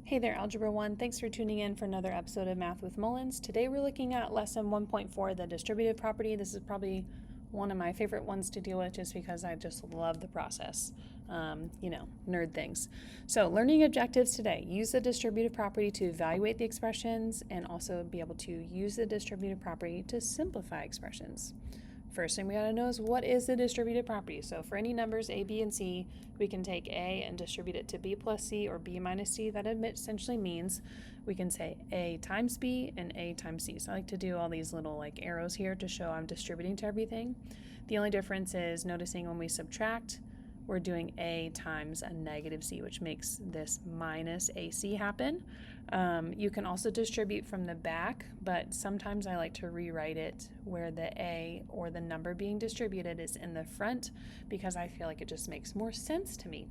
Hey there, Algebra 1. Thanks for tuning in for another episode of Math with Mullins. Today we're looking at lesson 1.4, the distributive property. This is probably one of my favorite ones to deal with just because I just love the process. Nerd things. So learning objectives today. Use the distributive property to evaluate the expressions and also be able to use the distributive property to simplify expressions. First thing we gotta know is what is the distributive property. So for any numbers a, b, and c, we can take a and distribute it to b plus c or b minus c. That essentially means we can say a times b and a times c. So I like to do all these little arrows here to show I'm distributing to everything. The only difference is noticing when we subtract, we're doing a times a negative c, which makes this minus ac happen. You can also distribute from the back, but sometimes I like to rewrite it where the a or the number being distributed is in the front because I feel like it just makes more sense to me.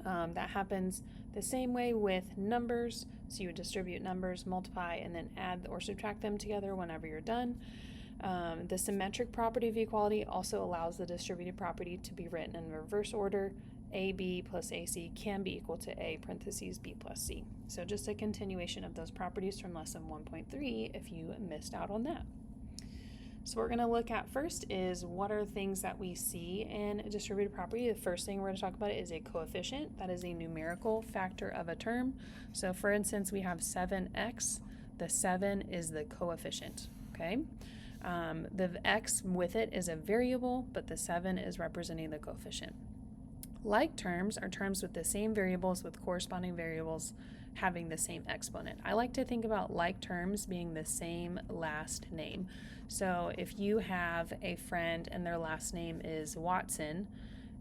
That happens the same way with numbers. So you would distribute numbers, multiply, and then add or subtract them together whenever you're done. The symmetric property of equality also allows the distributive property to be written in reverse order. AB plus AC can be equal to A parentheses B plus C. So just a continuation of those properties from lesson 1.3 if you missed out on that. So what we're going to look at first is what are things that we see in a distributive property. The first thing we're going to talk about is a coefficient. That is a numerical factor of a term. So for instance, we have 7x. The 7 is the coefficient, okay? The x with it is a variable, but the 7 is representing the coefficient. Like terms are terms with the same variables with corresponding variables having the same exponent. I like to think about like terms being the same last name. So if you have a friend and their last name is Watson,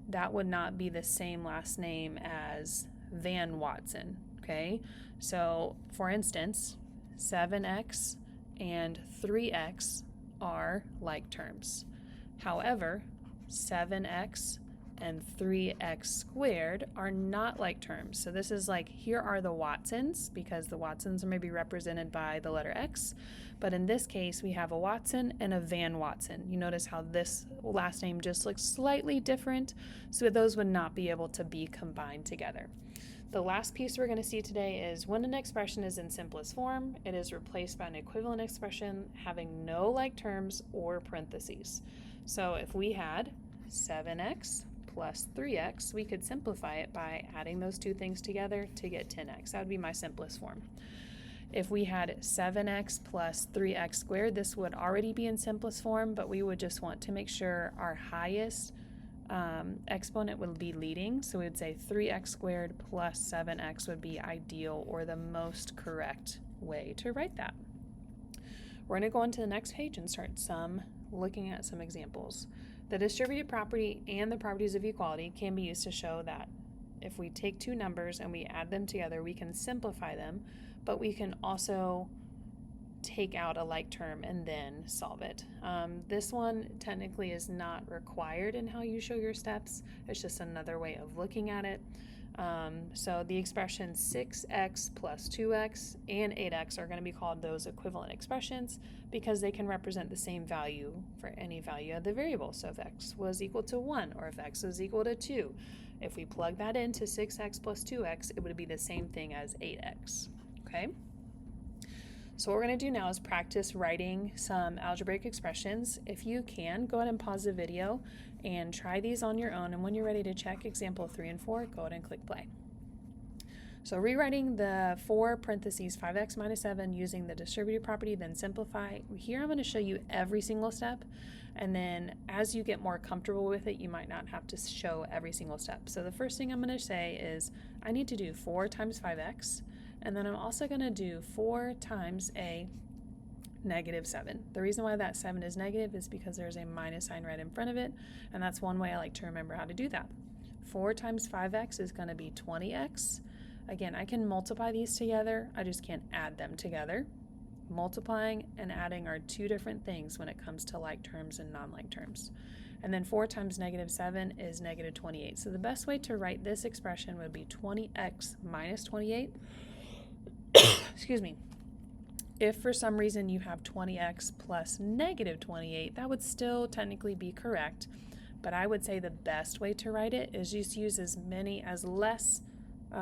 that would not be the same last name as Van Watson, okay? So for instance, 7x and 3x are like terms. However, 7x and 3x squared are not like terms. So this is like, here are the Watsons, because the Watsons are maybe represented by the letter X, but in this case we have a Watson and a Van Watson. You notice how this last name just looks slightly different, so those would not be able to be combined together. The last piece we're going to see today is when an expression is in simplest form, it is replaced by an equivalent expression having no like terms or parentheses. So if we had 7x plus 3x, we could simplify it by adding those two things together to get 10x. That would be my simplest form. If we had 7x plus 3x squared, this would already be in simplest form, but we would just want to make sure our highest exponent would be leading, so we would say 3x squared plus 7x would be ideal or the most correct way to write that. We're going to go on to the next page and start looking at some examples. The distributive property and the properties of equality can be used to show that if we take two numbers and we add them together, we can simplify them, but we can also take out a like term and then solve it. This one technically is not required in how you show your steps. It's just another way of looking at it. So the expression 6x plus 2x and 8x are going to be called those equivalent expressions because they can represent the same value for any value of the variable. So if x was equal to 1 or if x was equal to 2, if we plug that into 6x plus 2x, it would be the same thing as 8x, okay? So what we're going to do now is practice writing some algebraic expressions. If you can, go ahead and pause the video and try these on your own. And when you're ready to check example 3 and 4, go ahead and click play. So rewriting the 4 parentheses 5x minus 7 using the distributive property, then simplify. Here I'm going to show you every single step. And then as you get more comfortable with it, you might not have to show every single step. So the first thing I'm going to say is I need to do 4 times 5x. And then I'm also going to do 4 times a negative 7. The reason why that 7 is negative is because there's a minus sign right in front of it, and that's one way I like to remember how to do that. 4 times 5x is going to be 20x. Again, I can multiply these together, I just can't add them together. Multiplying and adding are two different things when it comes to like terms and non-like terms. And then 4 times negative 7 is negative 28. So the best way to write this expression would be 20x minus 28. Excuse me. If for some reason you have 20x plus negative 28, that would still technically be correct, but I would say the best way to write it is just use as less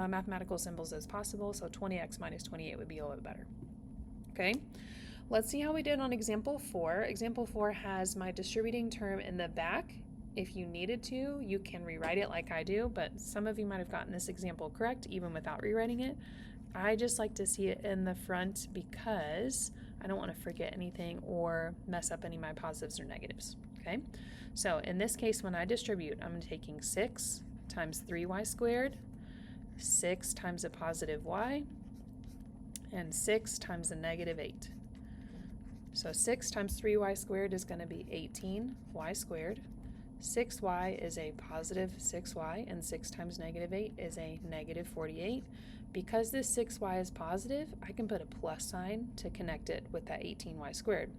mathematical symbols as possible, so 20x minus 28 would be a little bit better. Okay, let's see how we did on example 4. Example 4 has my distributing term in the back. If you needed to, you can rewrite it like I do, but some of you might have gotten this example correct even without rewriting it. I just like to see it in the front because I don't want to forget anything or mess up any of my positives or negatives. Okay, so in this case, when I distribute, I'm taking 6 times 3y squared, 6 times a positive y, and 6 times a negative 8. So 6 times 3y squared is going to be 18y squared. 6y is a positive 6y, and 6 times negative 8 is a negative 48. Because this 6y is positive, I can put a plus sign to connect it with that 18y squared.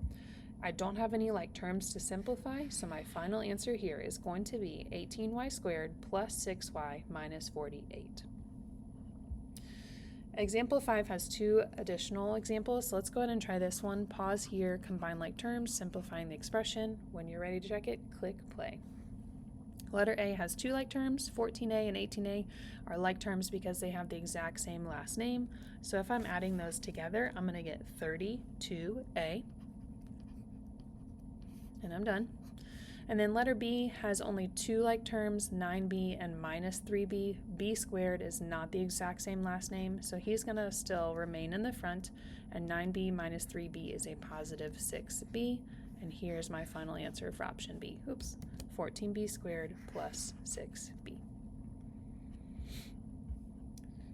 I don't have any like terms to simplify, so my final answer here is going to be 18y squared plus 6y minus 48. Example 5 has 2 additional examples, so let's go ahead and try this one. Pause here, combine like terms, simplifying the expression. When you're ready to check it, click play. Letter A has 2 like terms. 14a and 18a are like terms because they have the exact same last name. So if I'm adding those together, I'm going to get 32a. And I'm done. And then letter B has only 2 like terms, 9b and minus 3b. B squared is not the exact same last name, so he's going to still remain in the front. And 9b minus 3b is a positive 6b. And here's my final answer for option B. 14b squared plus 6b.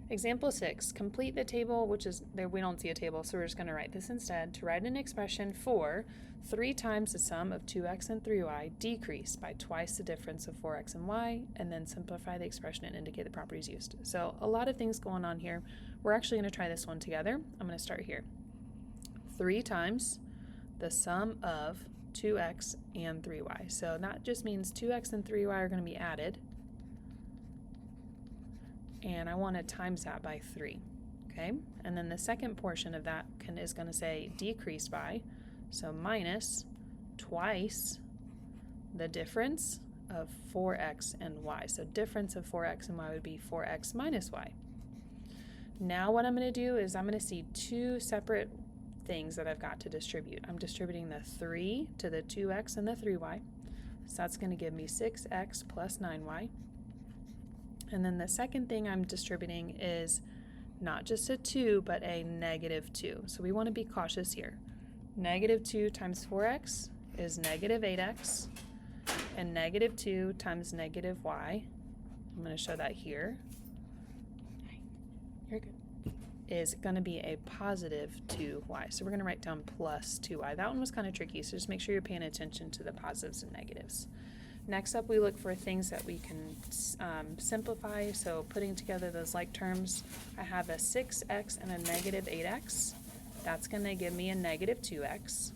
Example 6, complete the table, which is, there we don't see a table, so we're just going to write this instead. To write an expression for 3 times the sum of 2x and 3y decreased by twice the difference of 4x and y, and then simplify the expression and indicate the properties used. So a lot of things going on here. We're actually going to try this one together. I'm going to start here. 3 times the sum of 2x and 3y. So that just means 2x and 3y are going to be added. And I want to times that by 3. Okay? And then the second portion of that is going to say decreased by, so minus twice the difference of 4x and y. So difference of 4x and y would be 4x minus y. Now what I'm going to do is I'm going to see 2 separate things that I've got to distribute. I'm distributing the 3 to the 2x and the 3y. So that's going to give me 6x plus 9y. And then the second thing I'm distributing is not just a 2, but a negative 2. So we want to be cautious here. Negative 2 times 4x is negative 8x, and negative 2 times negative y, I'm going to show that here, you're good, is going to be a positive 2y. So we're going to write down plus 2y. That one was kind of tricky, so just make sure you're paying attention to the positives and negatives. Next up, we look for things that we can simplify. So putting together those like terms, I have a 6x and a negative 8x. That's going to give me a negative 2x.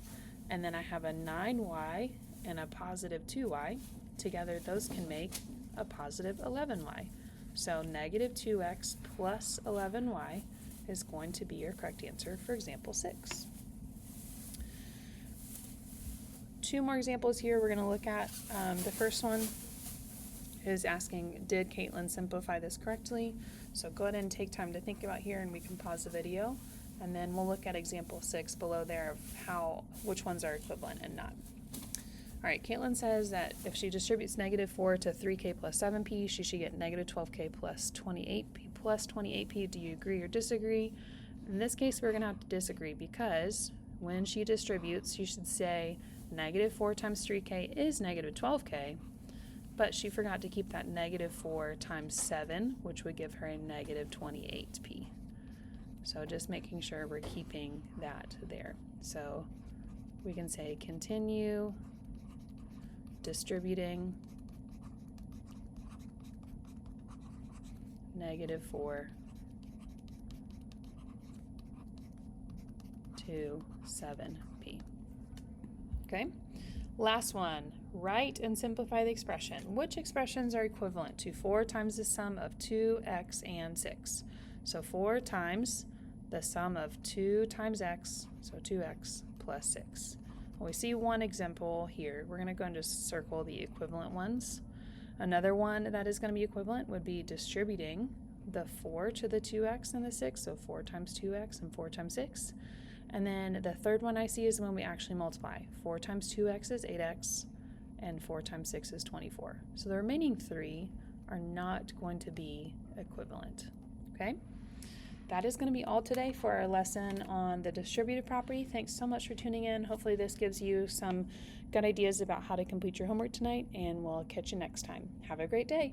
And then I have a 9y and a positive 2y. Together, those can make a positive 11y. So negative 2x plus 11y is going to be your correct answer for example 6. 2 more examples here we're going to look at. The first one is asking, did Caitlin simplify this correctly? So go ahead and take time to think about here, and we can pause the video, and then we'll look at example 6 below there of which ones are equivalent and not. All right, Caitlin says that if she distributes negative 4 to 3k plus 7p, she should get negative 12k plus 28p. Do you agree or disagree? In this case, we're going to have to disagree, because when she distributes, you should say negative 4 times 3k is negative 12k, but she forgot to keep that negative 4 times 7, which would give her a negative 28p. So just making sure we're keeping that there. So we can say continue distributing negative 4 to 7p. Okay, last one, write and simplify the expression. Which expressions are equivalent to 4 times the sum of 2x and 6? So 4 times the sum of 2 times x, so 2x plus 6. Well, we see one example here. We're going to go and just circle the equivalent ones. Another one that is going to be equivalent would be distributing the 4 to the 2x and the 6, so 4 times 2x and 4 times 6. And then the third one I see is when we actually multiply. 4 times 2x is 8x, and 4 times 6 is 24. So the remaining 3 are not going to be equivalent, okay? That is going to be all today for our lesson on the distributive property. Thanks so much for tuning in. Hopefully this gives you some good ideas about how to complete your homework tonight, and we'll catch you next time. Have a great day.